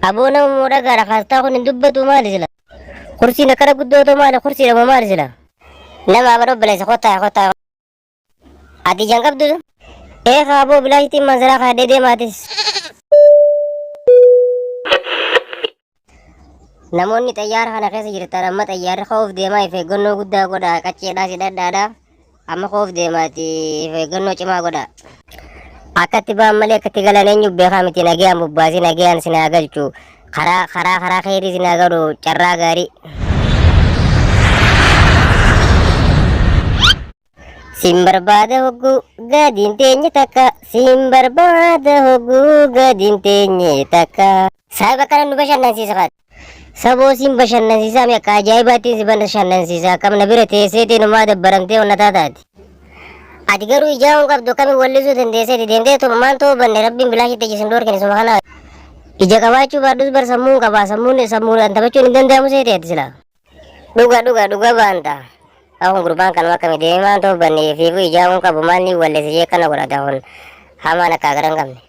Aboo nama muda gara kasta kun dubbatu maali sila. Kursi nakara guddooto maali kursi nama maali sila. Nama abado bilisa kota. Ati jangkab tu. Aboo bilaahitiin manzara kaa dede maatis. Namoonni xayyaara kana keessa jirtan amma xayyaarri ka'uuf deemaa if eeggannoo guddaa godhaa qacceedhaas hidhadhaadhaa amma ka'uuf deemaati if eeggannoo cimaa godhaa. Akkatti ba'an malee akkatti galan eenyu beekaa miti nagayaan bubbaasii nagayaan sinaa galchu karaa kheyrii sinaa galu carraa gaarii. Sin barbaada hogguu gadiin teenye takka sin barbaada hogguu gadiin teenye takka. Saahiba kana nu bashannansiisa kaati. Saboo siin bashannansiisaa mi akka ajaa'ibaattiin si bashannansiisaa akkam na bira teesseetiin uumaa dabbaramtee onna taataati. Ati garuu ijaa hin qabdu akkami wallisuu dandeesseeti deemtee tummaan ta'uu banne rabbiin bilaashitti ejjisin dhoorkine suma kanaa. Ija qabaachuu baadhus bar sammuun qabaa sammuudhaan taphachuun hin danda'amu seeti ati sila. Dhuga baanta. Akun gurbaan kanuma akkami deemaan ta'uu banne fiifuu ijaa hin qabu maal ni wallise jee kana godhata kun hamaan akka agaran qabne.